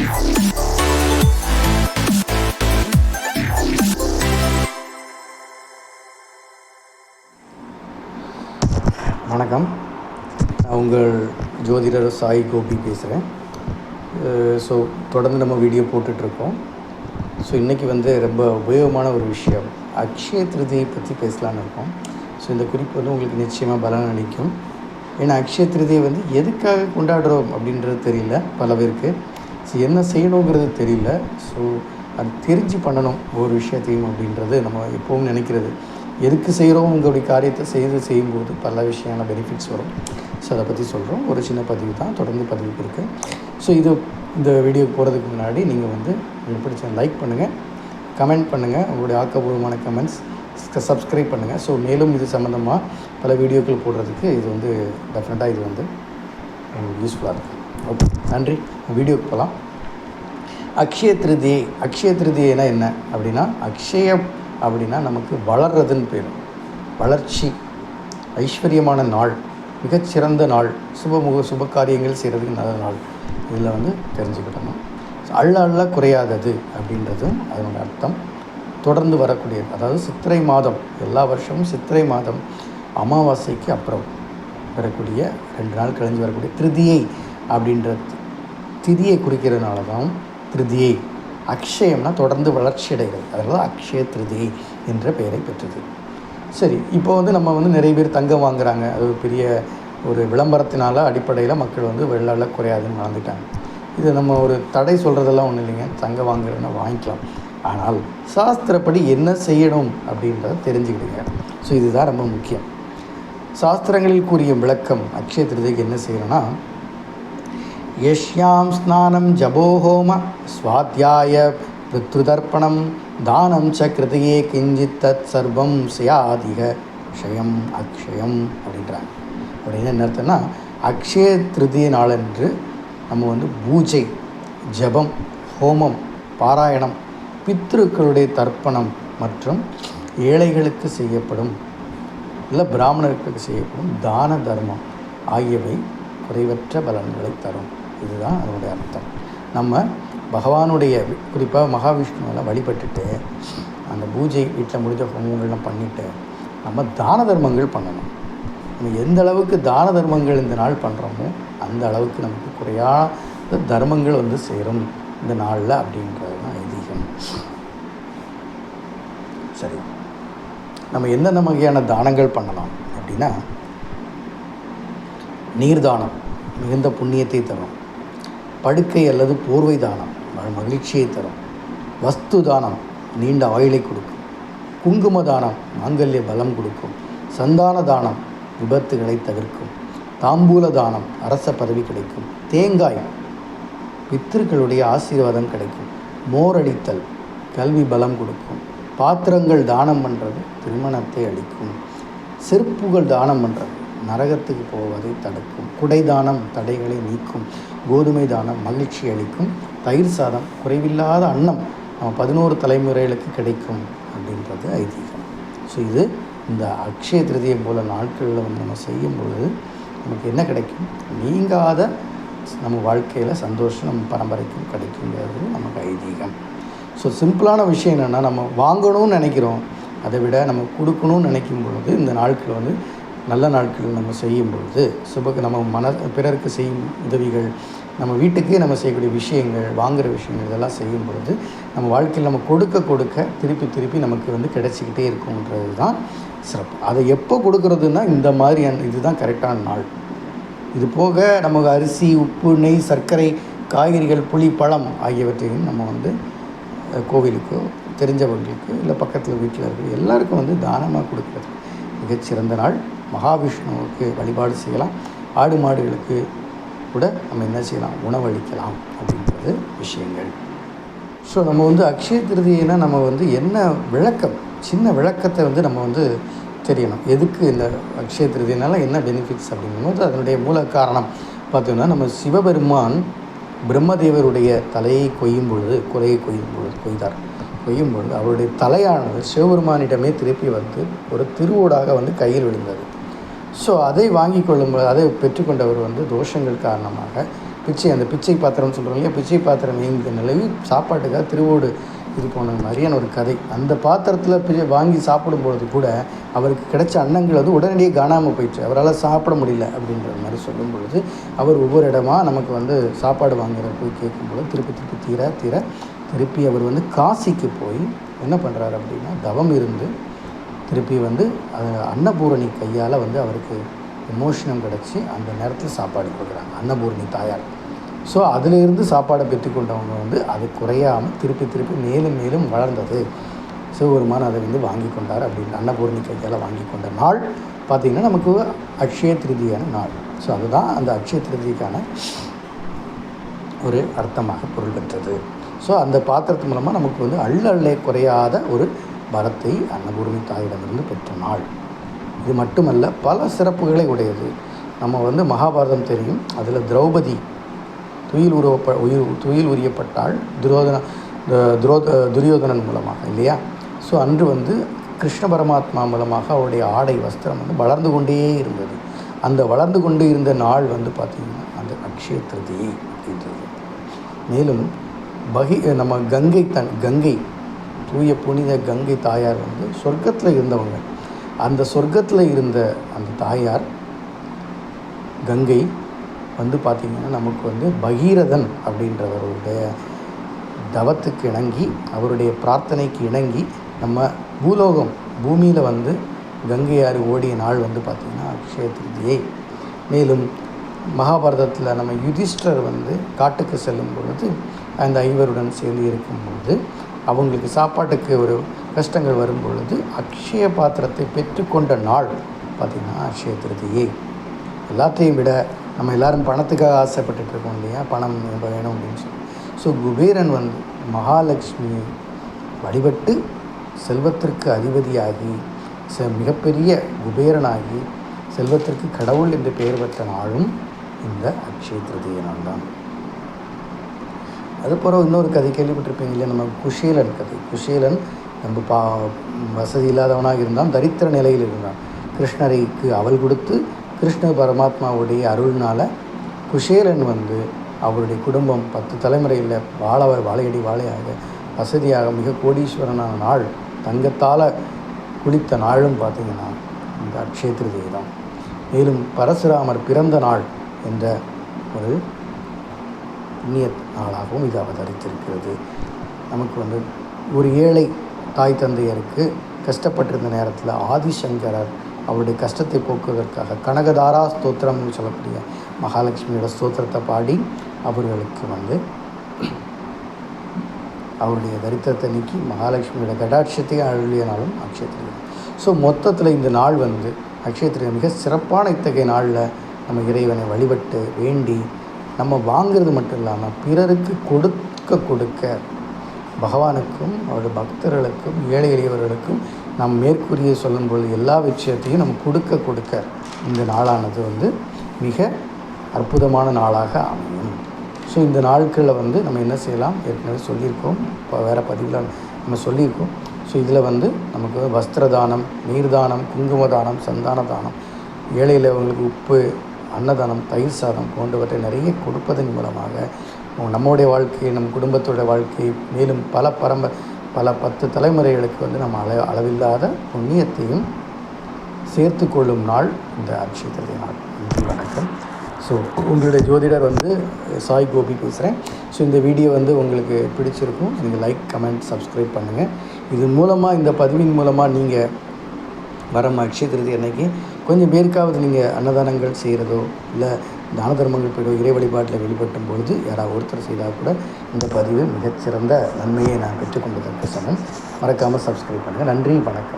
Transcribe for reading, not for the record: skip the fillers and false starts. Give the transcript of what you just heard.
வணக்கம், நான் உங்கள் ஜோதிடர் சாய் கோபி பேசுகிறேன். ஸோ தொடர்ந்து நம்ம வீடியோ போட்டுட்ருக்கோம். ஸோ இன்றைக்கி ரொம்ப உபயோகமான ஒரு விஷயம், அக்ஷய திருதியை பற்றி பேசலான்னு இருக்கோம். ஸோ இந்த குறிப்பு உங்களுக்கு நிச்சயமாக பலன் அளிக்கும். ஏன்னா அக்ஷய திருதியை எதுக்காக கொண்டாடுறோம் அப்படின்றது தெரியல பல பேருக்கு. ஸோ என்ன செய்யணுங்கிறது தெரியல. ஸோ அது தெரிஞ்சு பண்ணணும் ஒரு விஷயத்தையும் அப்படின்றது நம்ம எப்போவும் நினைக்கிறது. எதுக்கு செய்கிறோம், உங்களுடைய காரியத்தை செய்யும்போது பல விஷயமான பெனிஃபிட்ஸ் வரும். ஸோ அதை பற்றி சொல்கிறோம். ஒரு சின்ன பதிவு தான், தொடர்ந்து பதிவுக்கு இருக்குது. ஸோ இந்த வீடியோக்கு போகிறதுக்கு முன்னாடி நீங்கள் உங்களுக்கு பிடிச்ச லைக் பண்ணுங்கள், கமெண்ட் பண்ணுங்கள், உங்களுடைய ஆக்கப்பூர்வமான கமெண்ட்ஸ், சப்ஸ்கிரைப் பண்ணுங்கள். ஸோ மேலும் இது சம்மந்தமாக பல வீடியோக்கள் போடுறதுக்கு இது டெஃபினட்டாக இது யூஸ்ஃபுல்லாக இருக்குது. ஓகே, நன்றி. வீடியோக்கு போகலாம். அக்ஷய திருதியைனா என்ன அப்படின்னா, அக்ஷயம் அப்படின்னா நமக்கு வளர்றதுன்னு பேர். வளர்ச்சி, ஐஸ்வர்யமான நாள், மிகச்சிறந்த நாள், சுப காரியங்கள் செய்கிறதுக்கு நல்ல நாள். இதில் தெரிஞ்சுக்கிட்டணும். அள்ள குறையாதது அப்படின்றதும் அதனோட அர்த்தம். தொடர்ந்து வரக்கூடியது, அதாவது சித்திரை மாதம், எல்லா வருஷமும் சித்திரை மாதம் அமாவாசைக்கு அப்புறம் வரக்கூடிய 2 நாள் கழிஞ்சு வரக்கூடிய திருதியை அப்படின்ற திதியை குறிக்கிறதுனால தான் திருதியை. அக்ஷயம்னா தொடர்ந்து வளர்ச்சி அடைகிறது, அதனால அக்ஷய திருதியை என்ற பெயரை பெற்றது. சரி, இப்போ நம்ம நிறைய பேர் தங்கம் வாங்குகிறாங்க. அது பெரிய ஒரு விளம்பரத்தினால அடிப்படையில் மக்கள் வெள்ளால குறையாதுன்னு வாழ்ந்துட்டாங்க. இது நம்ம ஒரு தடை சொல்கிறதெல்லாம் ஒன்றும் இல்லைங்க. தங்கம் வாங்குறதுன்னா வாங்கிக்கலாம், ஆனால் சாஸ்திரப்படி என்ன செய்யணும் அப்படின்றத தெரிஞ்சுக்கிடுங்க. ஸோ இதுதான் ரொம்ப முக்கியம். சாஸ்திரங்களில் கூறிய விளக்கம், அக்ஷய திருதிக்கு என்ன செய்யணும்னா, யஷ்யாம் ஸ்நானம் ஜபோஹோம ஸ்வாத்யாய பித்ருதர்ப்பணம் தானம் ச கிருதியே கிஞ்சித் தத் சர்வம் சியாதிக க்ஷயம் அக்ஷயம் அப்படின்றாங்க. அப்படின்னு என்ன அர்த்தம்னா, அக்ஷய திருதிய நாளன்று நம்ம பூஜை, ஜபம், ஹோமம், பாராயணம், பித்ருக்களுடைய தர்ப்பணம் மற்றும் ஏழைகளுக்கு செய்யப்படும் இல்லை பிராமணர்களுக்கு செய்யப்படும் தான தர்மம் ஆகியவை குறைவற்ற பலன்களை தரும். இதுதான் அதனுடைய அர்த்தம். நம்ம பகவானுடைய, குறிப்பாக மகாவிஷ்ணுவெல்லாம் வழிபட்டுட்டு அந்த பூஜை வீட்டில் முடிஞ்ச ஹோமங்கள்லாம் பண்ணிவிட்டு நம்ம தான தர்மங்கள் பண்ணணும். நம்ம எந்த அளவுக்கு தான தர்மங்கள் இந்த நாள் பண்ணுறோமோ அந்த அளவுக்கு நமக்கு குறையாத தர்மங்கள் சேரும் இந்த நாளில் அப்படின்றது தான் ஐதீகம். சரி, நம்ம எந்தெந்த வகையான தானங்கள் பண்ணலாம் அப்படின்னா, நீர்தானம் மிகுந்த புண்ணியத்தை தரும். படுக்கை அல்லது போர்வை தானம் மகிழ்ச்சியை தரும். வஸ்து தானம் நீண்ட ஆயுளை கொடுக்கும். குங்கும தானம் மாங்கல்ய பலம் கொடுக்கும். சந்தான தானம் விபத்துகளை தவிர்க்கும். தாம்பூல தானம் அரச பதவி கிடைக்கும். தேங்காய் பித்திருக்களுடைய ஆசீர்வாதம் கிடைக்கும். மோரடித்தல் கல்வி பலம் கொடுக்கும். பாத்திரங்கள் தானம் பண்ணுறது திருமணத்தை அளிக்கும். செருப்புகள் தானம் பண்ணுறது நரகத்துக்கு போவதை தடுக்கும். குடை தானம் தடைகளை நீக்கும். கோதுமை தானம் மகிழ்ச்சி அளிக்கும். தயிர் சாதம் குறைவில்லாத அன்னம் நம்ம 11 தலைமுறைகளுக்கு கிடைக்கும் அப்படின்றது ஐதீகம். ஸோ இது இந்த அக்ஷய திருதியை போல் நாட்களில் நம்ம செய்யும் பொழுது நமக்கு என்ன கிடைக்கும், நீங்காத நம்ம வாழ்க்கையில் சந்தோஷம் நம்ம பரம்பரைக்கும் கிடைக்குங்கிறது நமக்கு ஐதீகம். ஸோ சிம்பிளான விஷயம் என்னென்னா, நம்ம வாங்கணும்னு நினைக்கிறோம், அதை விட நம்ம கொடுக்கணும்னு நினைக்கும் பொழுது இந்த நாட்கள் நல்ல நாட்கள் நம்ம செய்யும் பொழுது நம்ம பிறருக்கு செய்யும் உதவிகள், நம்ம வீட்டுக்கே நம்ம செய்யக்கூடிய விஷயங்கள், வாங்குகிற விஷயங்கள், இதெல்லாம் செய்யும் பொழுது நம்ம வாழ்க்கையில் நம்ம கொடுக்க திருப்பி நமக்கு கிடைச்சிக்கிட்டே இருக்குன்றது தான் சிறப்பு. அதை எப்போ கொடுக்குறதுன்னா இந்த மாதிரியான இதுதான் கரெக்டான நாள். இது போக நமக்கு அரிசி, உப்பு, நெய், சர்க்கரை, காய்கறிகள், புளி, பழம் ஆகியவற்றையும் நம்ம கோவிலுக்கோ தெரிஞ்சவங்களுக்கு இல்லை பக்கத்தில் வீட்டில் இருக்க எல்லாருக்கும் தானமாக கொடுக்குறது மிகச்சிறந்த நாள். மகாவிஷ்ணுவுக்கு வழிபாடு செய்யலாம். ஆடு மாடுகளுக்கு கூட நம்ம என்ன செய்யலாம், உணவளிக்கலாம் அப்படின்றது விஷயங்கள். ஸோ நம்ம அக்ஷய திருதியைனா நம்ம என்ன விளக்கம், சின்ன விளக்கத்தை நம்ம தெரியணும். எதுக்கு இந்த அக்ஷய திருதியினால என்ன பெனிஃபிட்ஸ் அப்படிங்கும்போது அதனுடைய மூல காரணம் பார்த்தோம்னா, நம்ம சிவபெருமான் பிரம்மதேவருடைய தலையை கொய்யும் பொழுது அவருடைய தலையானது சிவபெருமானிடமே திருப்பி ஒரு திருவோடாக கையில் விழுந்தது. ஸோ அதை வாங்கி கொள்ளும்போது, அதை பெற்றுக்கொண்டவர் தோஷங்கள் காரணமாக அந்த பிச்சை பாத்திரம்னு சொல்கிறோம் இல்லையா, பிச்சை பாத்திரம் இயங்கிய நிலையில் சாப்பாட்டுக்காக திருவோடு இது போன மாதிரியான ஒரு கதை. அந்த பாத்திரத்தில் வாங்கி சாப்பிடும்பொழுது கூட அவருக்கு கிடைச்ச அன்னங்கள் வந்து உடனடியாக காணாமல் போயிடுச்சு. அவரால் சாப்பிட முடியல அப்படின்ற மாதிரி சொல்லும் பொழுது அவர் ஒவ்வொரு இடமா நமக்கு வந்து சாப்பாடு வாங்குற போய் கேட்கும்போது திருப்பி அவர் வந்து காசிக்கு போய் என்ன பண்ணுறாரு அப்படின்னா தவம் இருந்து திருப்பி வந்து அன்னபூரணி கையால் வந்து அவருக்கு விமோசனம் கிடச்சி அந்த நேரத்தில் சாப்பாடு கொடுக்குறாங்க அன்னபூரணி தாயார். ஸோ அதிலிருந்து சாப்பாடை பெற்றுக்கொண்டவங்க வந்து அது குறையாமல் திருப்பி மேலும் மேலும் வளர்ந்தது. சிவபெருமான் அதை வந்து வாங்கி கொண்டார் அப்படின்னு அன்னபூரணி கையால் வாங்கி கொண்ட நாள் பார்த்திங்கன்னா நமக்கு அக்ஷய திருதியான நாள். ஸோ அதுதான் அந்த அக்ஷய திருதிக்கான ஒரு அர்த்தமாக பொருள் பெற்றது. ஸோ அந்த பாத்திரத்து மூலமாக நமக்கு வந்து அள்ளே குறையாத ஒரு வரத்தை அன்னபூரணி தாயிடமிருந்து பெற்ற நாள். இது மட்டுமல்ல, பல சிறப்புகளை உடையது. நம்ம வந்து மகாபாரதம் தெரியும், அதில் திரௌபதி துயில் உரியப்பட்டால் துரியோதனன் மூலமாக இல்லையா. ஸோ அன்று வந்து கிருஷ்ண பரமாத்மா மூலமாக அவருடைய ஆடை வஸ்திரம் வந்து வளர்ந்து கொண்டே இருந்தது. அந்த வளர்ந்து கொண்டு இருந்த நாள் வந்து பார்த்திங்கன்னா அந்த அக்ஷய திருதியை அப்படின்றது. மேலும் நம்ம கங்கை தூய புனித கங்கை தாயார் வந்து சொர்க்கத்தில் இருந்தவங்க. அந்த சொர்க்கத்தில் இருந்த அந்த தாயார் கங்கை வந்து பார்த்திங்கன்னா நமக்கு வந்து பகீரதன் அப்படின்றவருடைய தவத்துக்கு இணங்கி அவருடைய பிரார்த்தனைக்கு இணங்கி நம்ம பூமியில் வந்து கங்கையாறு ஓடிய நாள் வந்து பார்த்திங்கன்னா அக்ஷய திருதியை. மேலும் மகாபாரதத்தில் நம்ம யுதிஷ்டர் வந்து காட்டுக்கு செல்லும் பொழுது அந்த ஐவருடன் சேர்ந்து இருக்கும்பொழுது அவங்களுக்கு சாப்பாட்டுக்கு ஒரு கஷ்டங்கள் வரும் பொழுது அக்ஷய பாத்திரத்தை பெற்றுக்கொண்ட நாள் பார்த்திங்கன்னா அக்ஷய திருதியை. எல்லாத்தையும் விட நம்ம எல்லோரும் பணத்துக்காக ஆசைப்பட்டுருக்கோம் இல்லையா, பணம் வேணும் அப்படின்னு சொல்லி. ஸோ குபேரன் வந்து மகாலட்சுமி வழிபட்டு செல்வத்திற்கு அதிபதியாகி மிகப்பெரிய குபேரனாகி செல்வத்திற்கு கடவுள் என்று பெயர் பெற்ற நாளும் இந்த அக்ஷய திருதியை நாள் தான். அதுபோல் இன்னொரு கதை கேள்விப்பட்டிருப்பீங்க இல்லையா, நம்ம குஷேலன் கதை. குஷேலன் நம்ம வசதி இல்லாதவனாக இருந்தான், தரித்திர நிலையில் இருந்தான். கிருஷ்ணருக்கு அவள் கொடுத்து கிருஷ்ண பரமாத்மாவுடைய அருள்னால் குஷேலன் வந்து அவருடைய குடும்பம் 10 தலைமுறையில் வாழையாக வசதியாக மிக கோடீஸ்வரனான நாள், தங்கத்தால் குளித்த நாளும் பார்த்திங்கன்னா இந்த அக்ஷய திருதியை தான். மேலும் பரசுராமர் பிறந்த நாள் என்ற ஒரு புண்ணிய நாளாகவும் இது அவதரித்திருக்கிறது. நமக்கு வந்து ஒரு ஏழை தாய் தந்தையருக்கு கஷ்டப்பட்டிருந்த நேரத்தில் ஆதிசங்கரர் அவருடைய கஷ்டத்தை போக்குவதற்காக கனகதாரா ஸ்தோத்திரம்னு சொல்லக்கூடிய மகாலட்சுமியோட ஸ்தோத்திரத்தை பாடி அவர்களுக்கு வந்து அவருடைய தரித்திரத்தை நீக்கி மகாலட்சுமியோட கடாட்சத்தையும் அருளிய நாளும் அக்ஷய திருதியை. ஸோ மொத்தத்தில் இந்த நாள் வந்து அக்ஷய திருதியை மிக சிறப்பான இத்தகைய நாளில் நம்ம இறைவனை வழிபட்டு வேண்டி நம்ம வாங்கிறது மட்டும் இல்லாமல் பிறருக்கு கொடுக்க பகவானுக்கும் அவருடைய பக்தர்களுக்கும் ஏழை எளியவர்களுக்கும் நாம் மேற்கூறிய சொல்லும்போது எல்லா விஷயத்தையும் நம்ம கொடுக்க இந்த நாளானது வந்து மிக அற்புதமான நாளாக அமையும். ஸோ இந்த நாட்களில் வந்து நம்ம என்ன செய்யலாம், ஏற்கனவே சொல்லியிருக்கோம், இப்போ வேறு பதிவில் நம்ம சொல்லியிருக்கோம். ஸோ இதில் வந்து நமக்கு வஸ்திரதானம், நீர்தானம், குங்குமதானம், சந்தான தானம், ஏழை எளியவர்களுக்கு உப்பு, அன்னதானம், தயிர் சாதம் போன்றவற்றை நிறைய கொடுப்பதன் மூலமாக நம்முடைய வாழ்க்கை, நம் குடும்பத்தோட வாழ்க்கை, மேலும் பல 10 தலைமுறைகளுக்கு வந்து நம்ம அளவில்லாத புண்ணியத்தையும் சேர்த்து கொள்ளும் நாள் இந்த அக்ஷய திருதியை நாள். நன்றி, வணக்கம். ஸோ உங்களுடைய ஜோதிடர் வந்து சாய் கோபி பேசுகிறேன். ஸோ இந்த வீடியோ வந்து உங்களுக்கு பிடிச்சிருக்கும், நீங்கள் லைக், கமெண்ட், சப்ஸ்கிரைப் பண்ணுங்கள். இது மூலமாக, இந்த பதிவின் மூலமாக நீங்கள் வர அக்ஷய திருதியை அன்னைக்கு கொஞ்சம் பேருக்காவது நீங்கள் அன்னதானங்கள் செய்கிறதோ இல்லை தான தர்மங்கள் போய்டோ இறை வழிபாட்டில் வெளிப்பட்டும் பொழுது யாராவது ஒருத்தர் செய்தால் கூட இந்த பதிவு மிகச்சிறந்த நன்மையை நான் பெற்றுக்கொண்டதற்கு சமம். மறக்காமல் சப்ஸ்கிரைப் பண்ணுங்கள். நன்றி, வணக்கம்.